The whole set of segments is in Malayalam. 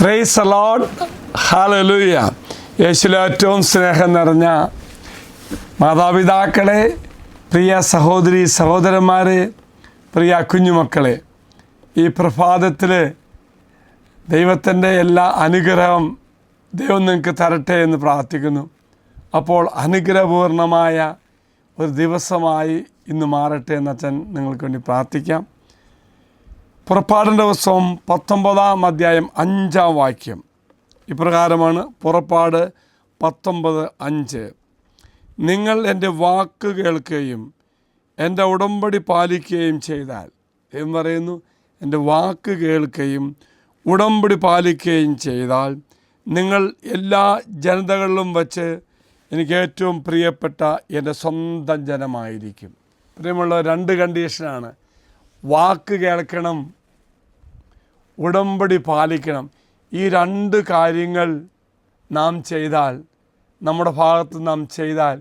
Praise the Lord, hallelujah. യേശുവിൽ ഏറ്റവും സ്നേഹം നിറഞ്ഞ മാതാപിതാക്കളെ, പ്രിയ സഹോദരി സഹോദരന്മാരെ, പ്രിയ കുഞ്ഞുമക്കളെ, ഈ പ്രഭാതത്തിൽ ദൈവത്തിൻ്റെ എല്ലാ അനുഗ്രഹം ദൈവം നിങ്ങൾക്ക് തരട്ടെ എന്ന് പ്രാർത്ഥിക്കുന്നു. അപ്പോൾ അനുഗ്രഹപൂർണമായ ഒരു ദിവസമായി ഇന്ന് മാറട്ടെ എന്ന് അച്ഛൻ നിങ്ങൾക്ക് വേണ്ടി പ്രാർത്ഥിക്കാം. പുറപ്പാടിൻ്റെ പുസ്തകം 19-ാം അധ്യായം 5-ാം വാക്യം ഇപ്രകാരമാണ്. പുറപ്പാട് 19:5. നിങ്ങൾ എൻ്റെ വാക്ക് കേൾക്കുകയും എൻ്റെ ഉടമ്പടി പാലിക്കുകയും ചെയ്താൽ, എന്ന് പറയുന്നു, എൻ്റെ വാക്ക് കേൾക്കുകയും ഉടമ്പടി പാലിക്കുകയും ചെയ്താൽ നിങ്ങൾ എല്ലാ ജനതകളിലും വച്ച് എനിക്ക് ഏറ്റവും പ്രിയപ്പെട്ട എൻ്റെ സ്വന്തം ജനമായിരിക്കും. പ്രിയമുള്ള രണ്ട് കണ്ടീഷനാണ്. വാക്ക് കേൾക്കണം, ഉടമ്പടി പാലിക്കണം. ഈ രണ്ട് കാര്യങ്ങൾ നാം ചെയ്താൽ, നമ്മുടെ ഭാഗത്ത് നാം ചെയ്താൽ,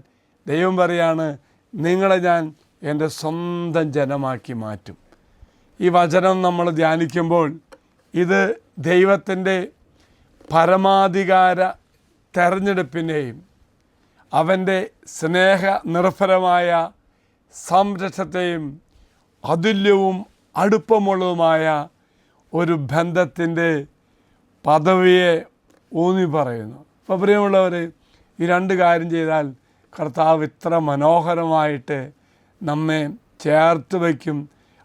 ദൈവം പറയാണ്, നിങ്ങളെ ഞാൻ എൻ്റെ സ്വന്തം ജനമാക്കി മാറ്റും. ഈ വചനം നമ്മൾ ധ്യാനിക്കുമ്പോൾ ഇത് ദൈവത്തിൻ്റെ പരമാധികാര തെരഞ്ഞെടുപ്പിനെയും അവൻ്റെ സ്നേഹ നിർഭരമായ സംരക്ഷണത്തെയും അതുല്യവും അടുപ്പമുള്ളതുമായ ഒരു ബന്ധത്തിൻ്റെ പദവിയെ ഊന്നി പറയുന്നു. അപ്പോൾ പ്രിയമുള്ളവർ, ഈ രണ്ട് കാര്യം ചെയ്താൽ കർത്താവ് ഇത്ര മനോഹരമായിട്ട് നമ്മെ ചേർത്ത് വയ്ക്കും,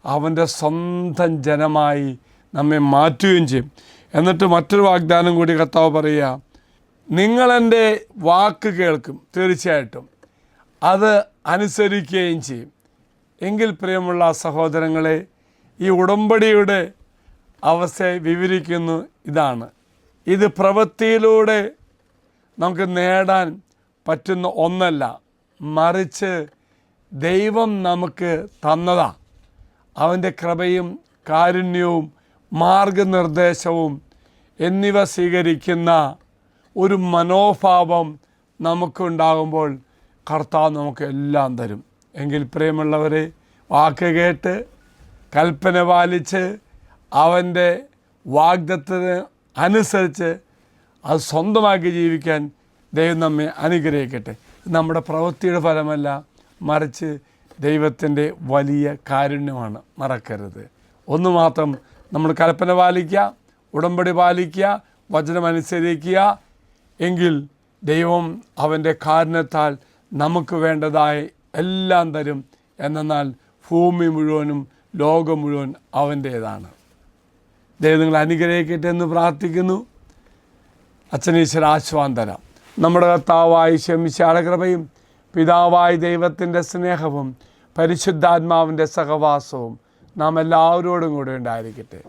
അവൻ്റെ സ്വന്തം ജനമായി നമ്മെ മാറ്റുകയും ചെയ്യും. എന്നിട്ട് മറ്റൊരു വാഗ്ദാനം കൂടി കർത്താവ് പറയുക, നിങ്ങളെൻ്റെ വാക്ക് കേൾക്കും, തീർച്ചയായിട്ടും അത് അനുസരിക്കുകയും ചെയ്യും. എങ്കിൽ പ്രിയമുള്ള സഹോദരങ്ങളെ, ഈ ഉടമ്പടിയുടെ അവസ്ഥയെ വിവരിക്കുന്നു. ഇതാണ്, ഇത് പ്രവൃത്തിയിലൂടെ നമുക്ക് നേടാൻ പറ്റുന്ന ഒന്നല്ല, മറിച്ച് ദൈവം നമുക്ക് തന്നതാ. അവൻ്റെ കൃപയും കാരുണ്യവും മാർഗനിർദ്ദേശവും എന്നിവ സ്വീകരിക്കുന്ന ഒരു മനോഭാവം നമുക്കുണ്ടാകുമ്പോൾ കർത്താവ് നമുക്ക് എല്ലാം തരും. എങ്കിൽ പ്രിയമുള്ളവരെ, വാക്ക് കേട്ട് കൽപ്പന പാലിച്ച് അവൻ്റെ വാഗ്ദത്തത്തിന് അനുസരിച്ച് അത് സ്വന്തമാക്കി ജീവിക്കാൻ ദൈവം നമ്മെ അനുഗ്രഹിക്കട്ടെ. നമ്മുടെ പ്രവൃത്തിയുടെ ഫലമല്ല, മറിച്ച് ദൈവത്തിൻ്റെ വലിയ കാരുണ്യമാണ്. മറക്കരുത്. ഒന്ന് മാത്രം, നമ്മൾ കൽപ്പന പാലിക്കുക, ഉടമ്പടി പാലിക്കുക, വചനം അനുസരിക്കുക. എങ്കിൽ ദൈവം അവൻ്റെ കാരുണ്യത്താൽ നമുക്ക് വേണ്ടതായി എല്ലാം തരും. എന്നാൽ ഭൂമി മുഴുവനും ലോകം മുഴുവൻ അവൻ്റേതാണ്. ദൈവം നിങ്ങൾ അനുഗ്രഹിക്കട്ടെ എന്ന് പ്രാർത്ഥിക്കുന്നു. അച്ഛനീശ്വര ആശ്വാസം തരാം. നമ്മുടെ കർത്താവായ ശമിശിഹായുടെ കൃപയും പിതാവായ ദൈവത്തിൻ്റെ സ്നേഹവും പരിശുദ്ധാത്മാവിൻ്റെ സഹവാസവും നാം എല്ലാവരോടും കൂടെ ഉണ്ടായിരിക്കട്ടെ,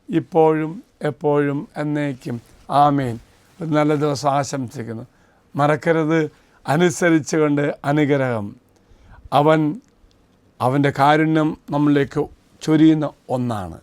ഇപ്പോഴും എപ്പോഴും എന്നേക്കും. ആമേൻ. ഒരു നല്ല ദിവസം ആശംസിക്കുന്നു. മറക്കരുത്, അനുസരിച്ചുകൊണ്ട് അനുഗ്രഹം. അവൻ്റെ കാരുണ്യം നമ്മളിലേക്ക് ചൊരിയുന്ന ഒന്നാണ്.